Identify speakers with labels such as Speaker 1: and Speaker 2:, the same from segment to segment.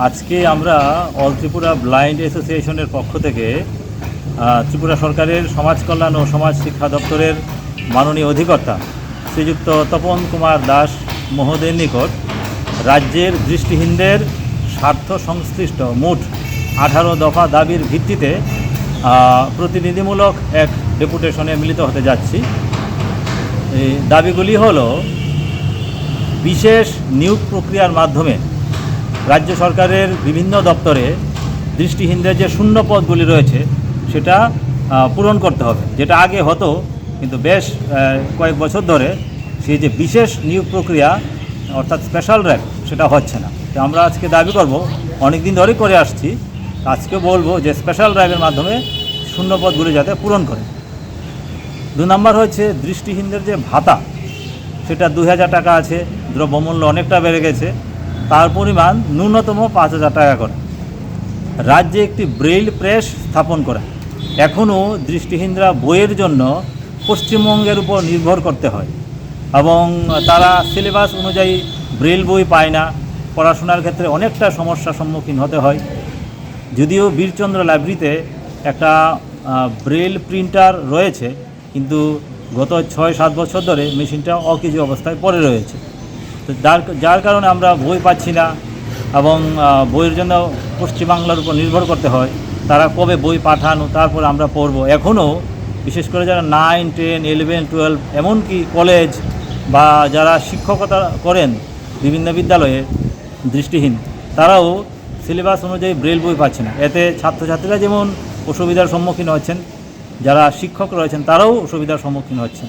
Speaker 1: আজকে আমরা all Tripura blind অ্যাসোসিয়েশনের পক্ষ থেকে ত্রিপুরা সরকারের সমাজ কল্যাণ ও সমাজ শিক্ষা দপ্তরের মাননীয় অধিকর্তা শ্রীযুক্ত তপন কুমার দাস মহোদয়ের নিকট রাজ্যের দৃষ্টিহীনদের স্বার্থ সংশ্লিষ্ট মোট 18 দফা দাবির ভিত্তিতে প্রতিনিধিমূলক এক ডেপুটেশনে মিলিত হতে যাচ্ছি। এই দাবিগুলি হল বিশেষ নিয়োগ প্রক্রিয়ার মাধ্যমে রাজ্য সরকারের বিভিন্ন দপ্তরে দৃষ্টিহীনদের যে শূন্য পদগুলি রয়েছে সেটা পূরণ করতে হবে, যেটা আগে হতো কিন্তু বেশ কয়েক বছর ধরে সেই যে বিশেষ নিয়োগ প্রক্রিয়া অর্থাৎ স্পেশাল র্যাঙ্ক সেটা হচ্ছে না। তো আমরা আজকে দাবি করব, অনেক দিন ধরেই করে আসছি, আজকে বলবো যে স্পেশাল র্যাঙ্কের মাধ্যমে শূন্য পদগুলি যাতে পূরণ করে। 2 নম্বর হচ্ছে দৃষ্টিহীনদের যে ভাতা সেটা 2000 টাকা আছে, দ্রব্যমূল্য অনেকটা বেড়ে গেছে, তার পরিমাণ ন্যূনতম 5000 টাকা করে। রাজ্যে একটি ব্রেইল প্রেস স্থাপন করা, এখনও দৃষ্টিহীনরা বইয়ের জন্য পশ্চিমবঙ্গের উপর নির্ভর করতে হয় এবং তারা সিলেবাস অনুযায়ী ব্রেইল বই পায় না, পড়াশোনার ক্ষেত্রে অনেকটা সমস্যার সম্মুখীন হতে হয়। যদিও বীরচন্দ্র লাইব্রেরিতে একটা ব্রেইল প্রিন্টার রয়েছে, কিন্তু গত 6-7 বছর ধরে মেশিনটা অকেজো অবস্থায় পড়ে রয়েছে। তো যার কারণে আমরা বই পাচ্ছি না এবং বইয়ের জন্য পশ্চিমবাংলার উপর নির্ভর করতে হয়। তারা কবে বই পাঠানো, তারপর আমরা পড়ব। এখনও বিশেষ করে যারা 9, 10, 11, 12 এমনকি কলেজ বা যারা শিক্ষকতা করেন বিভিন্ন বিদ্যালয়ে দৃষ্টিহীন, তারাও সিলেবাস অনুযায়ী ব্রেল বই পাচ্ছে না। এতে ছাত্রছাত্রীরা যেমন অসুবিধার সম্মুখীন হচ্ছেন, যারা শিক্ষক রয়েছেন তারাও অসুবিধার সম্মুখীন হচ্ছেন।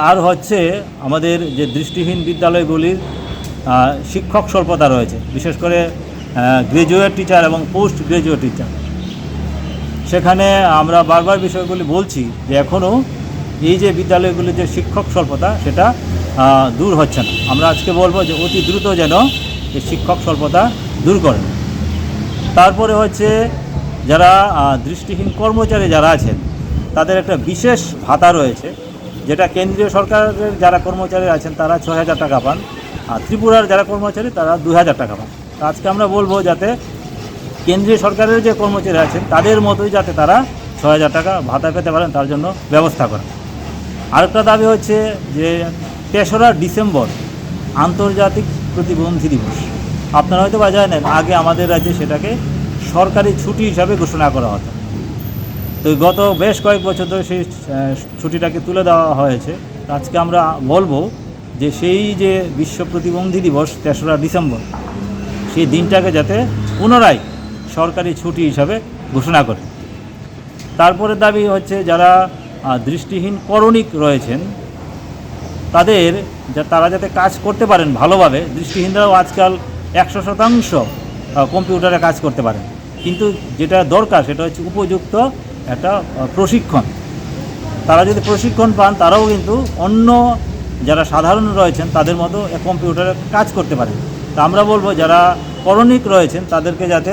Speaker 1: আর হচ্ছে আমাদের যে দৃষ্টিহীন বিদ্যালয়গুলির শিক্ষক স্বল্পতা রয়েছে, বিশেষ করে গ্র্যাজুয়েট টিচার এবং পোস্ট গ্র্যাজুয়েট টিচার। সেখানে আমরা বারবার বিষয়গুলি বলছি যে এখনও এই যে বিদ্যালয়গুলির যে শিক্ষক স্বল্পতা সেটা দূর হচ্ছে না। আমরা আজকে বলবো যে অতি দ্রুত যেন এই শিক্ষক স্বল্পতা দূর করেন। তারপরে হচ্ছে যারা দৃষ্টিহীন কর্মচারী যারা আছেন তাদের একটা বিশেষ ভাতা রয়েছে, যেটা কেন্দ্রীয় সরকারের যারা কর্মচারী আছেন তারা 6000 টাকা পান, আর ত্রিপুরার যারা কর্মচারী তারা 2000 টাকা পান। তো আজকে আমরা বলবো যাতে কেন্দ্রীয় সরকারের যে কর্মচারী আছেন তাদের মতোই যাতে তারা 6000 টাকা ভাতা পেতে পারেন, তার জন্য ব্যবস্থা করা। আরেকটা দাবি হচ্ছে যে 3রা ডিসেম্বর আন্তর্জাতিক প্রতিবন্ধী দিবস। আপনারা হয়তো বা জানেন আগে আমাদের রাজ্যে সেটাকে সরকারি ছুটি হিসাবে ঘোষণা করা হতো। তো গত বেশ কয়েক বছর ধরে সেই ছুটিটাকে তুলে দেওয়া হয়েছে। আজকে আমরা বলবো যে সেই যে বিশ্ব প্রতিবন্ধী দিবস 3রা ডিসেম্বর, সেই দিনটাকে যাতে পুনরায় সরকারি ছুটি হিসাবে ঘোষণা করে। তারপরে দাবি হচ্ছে যারা দৃষ্টিহীন করণিক রয়েছেন তারা যাতে কাজ করতে পারেন ভালোভাবে। দৃষ্টিহীনরাও আজকাল 100% কম্পিউটারে কাজ করতে পারেন, কিন্তু যেটা দরকার সেটা হচ্ছে উপযুক্ত একটা প্রশিক্ষণ। তারা যদি প্রশিক্ষণ পান তারাও কিন্তু অন্য যারা সাধারণ রয়েছেন তাদের মতো কম্পিউটারে কাজ করতে পারেন। তা আমরা বলবো যারা করণিক রয়েছেন তাদেরকে যাতে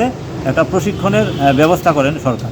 Speaker 1: একটা প্রশিক্ষণের ব্যবস্থা করেন সরকার।